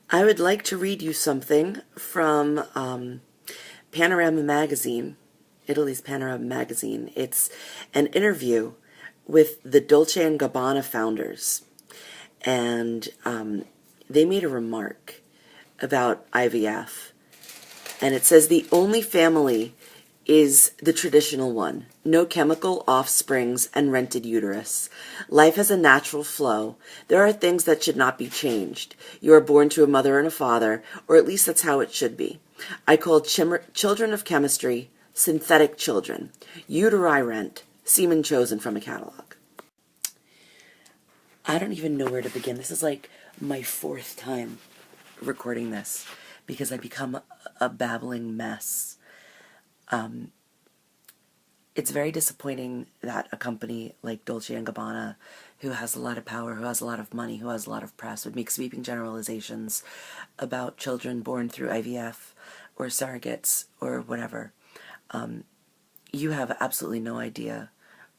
I would like to read you something from Panorama Magazine, Italy's Panorama Magazine. It's an interview with the Dolce and Gabbana founders, and they made a remark about IVF, and it says the only family is the traditional one. No chemical offsprings and rented uterus. Life has a natural flow. There are things that should not be changed. You are born to a mother and a father, or at least that's how it should be. I call children of chemistry synthetic children. Uteri rent, semen chosen from a catalog. I don't even know where to begin. This is like my fourth time recording this because I become a babbling mess. It's very disappointing that a company like Dolce & Gabbana, who has a lot of power, who has a lot of money, who has a lot of press, would make sweeping generalizations about children born through IVF or surrogates or whatever. You have absolutely no idea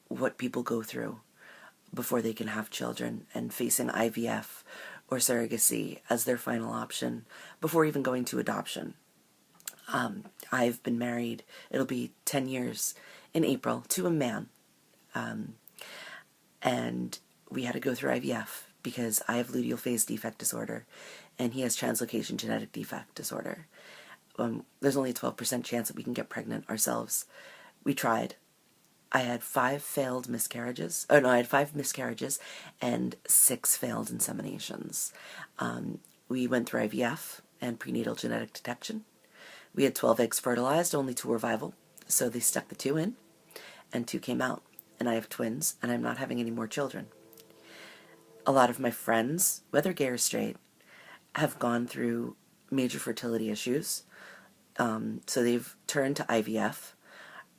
what people go through before they can have children, and facing IVF or surrogacy as their final option before even going to adoption. I've been married, it'll be 10 years in April, to a man. And we had to go through IVF because I have luteal phase defect disorder and he has translocation genetic defect disorder. There's only a 12% chance that we can get pregnant ourselves. We tried. I had 5 failed miscarriages. Oh no, I had 5 miscarriages and 6 failed inseminations. We went through IVF and prenatal genetic detection. We had 12 eggs fertilized, only 2 were viable, so they stuck the 2 in, and 2 came out. And I have twins, and I'm not having any more children. A lot of my friends, whether gay or straight, have gone through major fertility issues, so they've turned to IVF.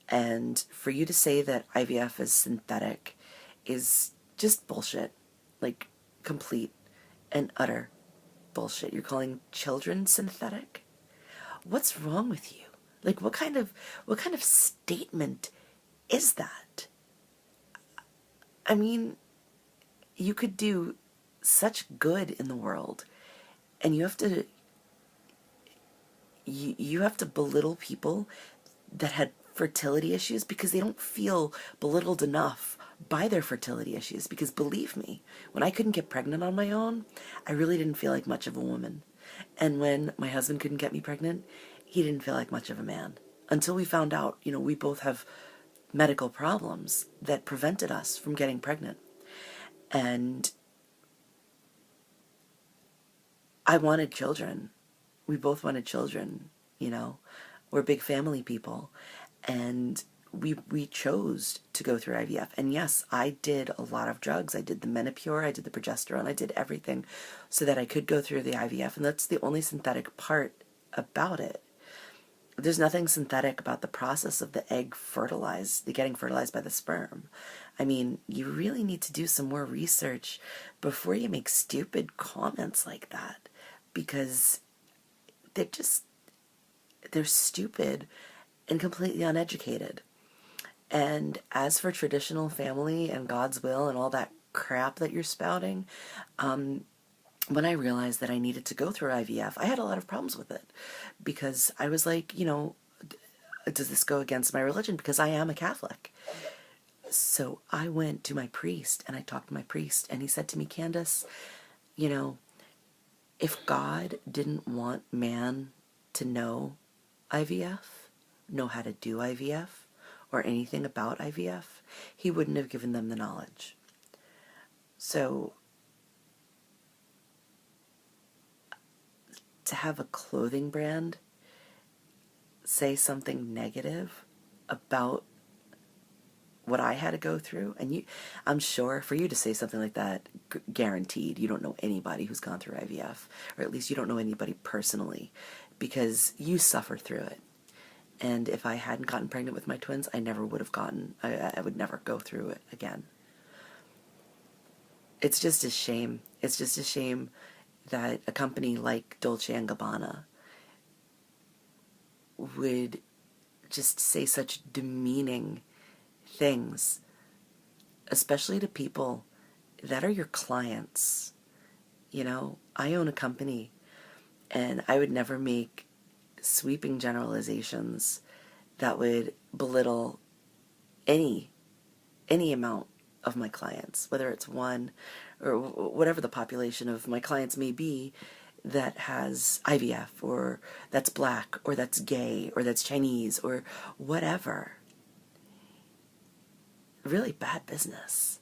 And for you to say that IVF is synthetic is just bullshit. Like, complete and utter bullshit. You're calling children synthetic? What's wrong with you? Like, what kind of statement is that? I mean, you could do such good in the world, and you have to belittle people that had fertility issues because they don't feel belittled enough by their fertility issues. Because believe me, when I couldn't get pregnant on my own, I really didn't feel like much of a woman. And when my husband couldn't get me pregnant, he didn't feel like much of a man. Until we found out, we both have medical problems that prevented us from getting pregnant. And I wanted children. We both wanted children, We're big family people. And we chose to go through IVF. And yes, I did a lot of drugs. I did the Menopur, I did the progesterone, I did everything so that I could go through the IVF. And that's the only synthetic part about it. There's nothing synthetic about the process of the egg getting fertilized by the sperm. I mean, you really need to do some more research before you make stupid comments like that, because they're stupid and completely uneducated. And as for traditional family and God's will and all that crap that you're spouting, when I realized that I needed to go through IVF, I had a lot of problems with it because I was like, does this go against my religion? Because I am a Catholic. So I went to my priest and I talked to my priest, and he said to me, Candace, if God didn't want man to know IVF, know how to do IVF, or anything about IVF, he wouldn't have given them the knowledge. So to have a clothing brand say something negative about what I had to go through, and I'm sure for you to say something like that, guaranteed you don't know anybody who's gone through IVF, or at least you don't know anybody personally, because you suffer through it. And if I hadn't gotten pregnant with my twins, I never would have I would never go through it again. It's just a shame. It's just a shame that a company like Dolce & Gabbana would just say such demeaning things, especially to people that are your clients. I own a company And I would never make sweeping generalizations that would belittle any amount of my clients, whether it's one or whatever the population of my clients may be that has IVF, or that's black, or that's gay, or that's Chinese, or whatever. Really bad business.